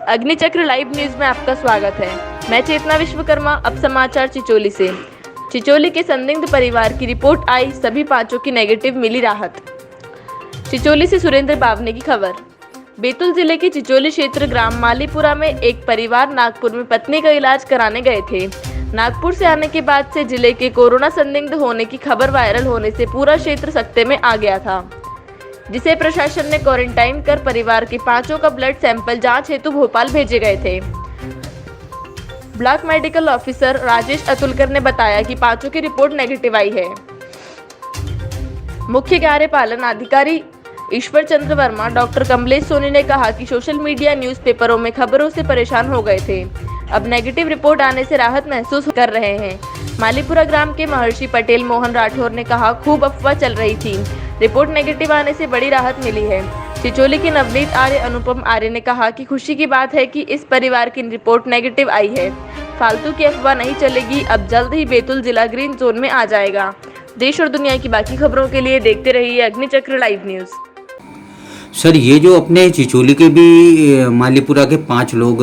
अग्निचक्र live news में आपका स्वागत है। मैं चेतना विश्वकर्मा। अब समाचार चिचोली से। चिचोली के संदिग्ध परिवार की रिपोर्ट आई, सभी पांचों की नेगेटिव मिली राहत। चिचोली से सुरेंद्र बावने की खबर। बैतूल जिले के चिचोली क्षेत्र ग्राम मालीपुरा में एक परिवार नागपुर में पत्नी का इलाज कराने गए थे। नागपुर से आने के बाद से जिले के कोरोना संदिग्ध होने की खबर वायरल होने से पूरा क्षेत्र सकते में आ गया था, जिसे प्रशासन ने क्वारंटाइन कर परिवार के पांचों का ब्लड सैंपल जांच हेतु भोपाल भेजे गए थे। Block medical officer Rajesh Atulkar ने बताया कि पांचों की रिपोर्ट नेगेटिव आई है। मुख्य कार्यपालन अधिकारी ईश्वर चंद्र वर्मा डॉक्टर कमलेश सोनी ने कहा कि सोशल मीडिया न्यूज़पेपरों में खबरों से परेशान हो गए थे, अब नेगेटिव रिपोर्ट आने से राहत महसूस कर रहे हैं। मालीपुरा ग्राम के महर्षि पटेल मोहन राठौर ने कहा, खूब अफवाह चल रही थी, रिपोर्ट नेगेटिव आने से बड़ी राहत मिली है। चिचोली के नवनीत आर्य अनुपम आर्य ने कहा कि खुशी की बात है कि इस परिवार की रिपोर्ट नेगेटिव आई है, फालतू की अफवाह नहीं चलेगी, अब जल्द ही बैतूल जिला ग्रीन जोन में आ जाएगा। देश और दुनिया की बाकी खबरों के लिए देखते रहिए अग्निचक्र लाइव न्यूज। सर, ये जो अपने चिचोली के भी मालीपुरा के 5 लोग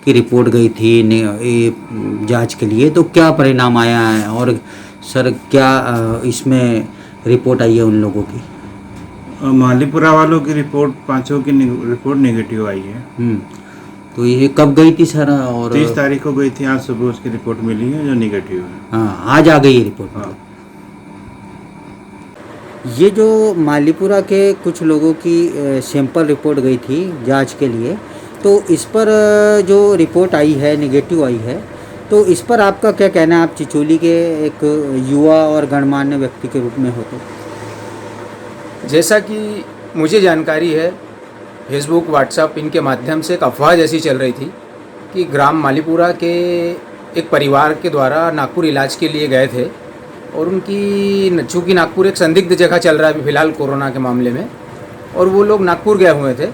की रिपोर्ट गई थी जांच के लिए, तो क्या परिणाम आया है और सर क्या इसमें रिपोर्ट आई है उन लोगों की? मालीपुरा वालों की रिपोर्ट, पांचों की रिपोर्ट नेगेटिव आई है। तो ये कब गई थी सर? और 30 तारीख को गई थी, आज सुबह उसकी रिपोर्ट मिली है जो नेगेटिव है। हाँ, आज आ गई है रिपोर्ट। हाँ। ये जो मालीपुरा के कुछ लोगों की सैंपल रिपोर्ट गई थी जांच के लिए, तो इस पर जो रिपोर्ट आई है नेगेटिव आई है, तो इस पर आपका क्या कहना है? आप चिचोली के एक युवा और गणमान्य व्यक्ति के रूप में हो तो। जैसा कि मुझे जानकारी है, फेसबुक व्हाट्सएप इनके माध्यम से एक अफवाह जैसी चल रही थी कि ग्राम मालीपुरा के एक परिवार के द्वारा नागपुर इलाज के लिए गए थे और उनकी चूँकि नागपुर एक संदिग्ध जगह चल रहा है अभी फ़िलहाल कोरोना के मामले में, और वो लोग नागपुर गए हुए थे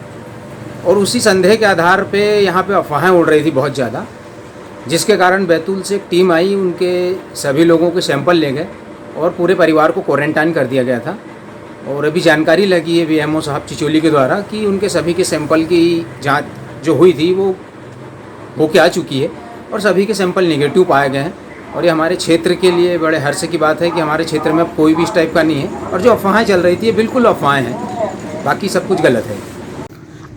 और उसी संदेह के आधार पे यहाँ पे अफवाहें उड़ रही थी बहुत ज़्यादा, जिसके कारण बैतूल से एक टीम आई, उनके सभी लोगों के सैंपल ले गए और पूरे परिवार को क्वारंटाइन कर दिया गया था। और अभी जानकारी लगी है वीएमओ साहब चिचोली के द्वारा कि उनके सभी के सैंपल की जांच जो हुई थी वो होके आ चुकी है और सभी के सैंपल नेगेटिव पाए गए हैं। और ये हमारे क्षेत्र के लिए बड़े हर्ष की बात है कि हमारे क्षेत्र में अब कोई भी इस टाइप का नहीं है और जो अफवाहें चल रही थी ये बिल्कुल अफवाहें हैं, बाकी सब कुछ गलत है।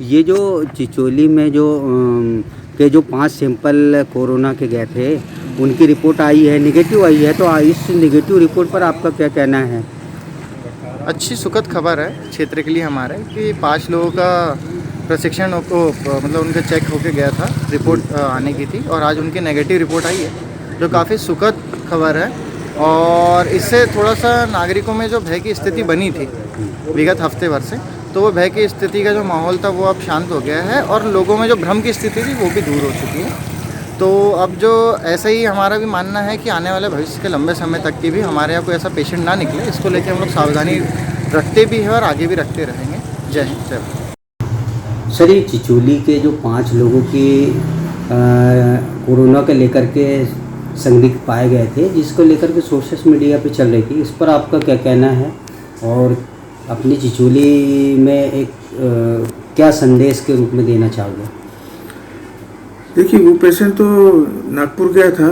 ये जो चिचोली में जो 5 सैंपल कोरोना के गए थे उनकी रिपोर्ट आई है, नेगेटिव आई है, तो इस नेगेटिव रिपोर्ट पर आपका क्या कहना है? अच्छी सुखद खबर है क्षेत्र के लिए हमारे कि 5 लोगों का प्रशिक्षण मतलब उनका चेक होके गया था, रिपोर्ट आने की थी और आज उनकी नेगेटिव रिपोर्ट आई है, जो काफ़ी सुखद खबर है। और इससे थोड़ा सा नागरिकों में जो भय की स्थिति बनी थी विगत हफ्ते भर से, तो वो भय की स्थिति का जो माहौल था वो अब शांत हो गया है और लोगों में जो भ्रम की स्थिति थी वो भी दूर हो चुकी है। तो अब जो ऐसा ही हमारा भी मानना है कि आने वाले भविष्य के लंबे समय तक की भी हमारे यहाँ कोई ऐसा पेशेंट ना निकले, इसको लेकर हम लोग सावधानी रखते भी हैं और आगे भी रखते रहेंगे। जय हिंद, जय भारत। सर, ये चिचोली के जो 5 लोगों की कोरोना के लेकर के संदिग्ध पाए गए थे, जिसको लेकर के सोशल मीडिया पे चल रही थी, इस पर आपका क्या कहना है और अपनी चिचोली में एक क्या संदेश के रूप में देना चाहोगे? देखिए, वो पेशेंट तो नागपुर गया था,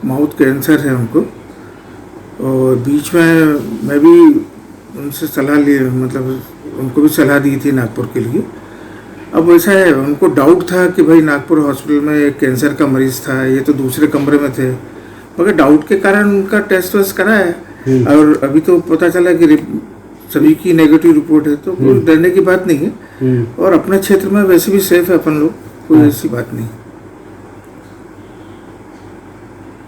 माउथ कैंसर है उनको, और बीच में मैं भी उनसे सलाह ली, मतलब उनको भी सलाह दी थी नागपुर के लिए। अब वैसा है, उनको डाउट था कि भाई नागपुर हॉस्पिटल में एक कैंसर का मरीज़ था, ये तो दूसरे कमरे में थे, मगर डाउट के कारण उनका टेस्ट वेस्ट कराया और अभी तो पता चला कि सभी की नेगेटिव रिपोर्ट है, तो कोई डरने की बात नहीं है। और अपने क्षेत्र में वैसे भी सेफ है अपन लोग, कोई ऐसी बात नहीं।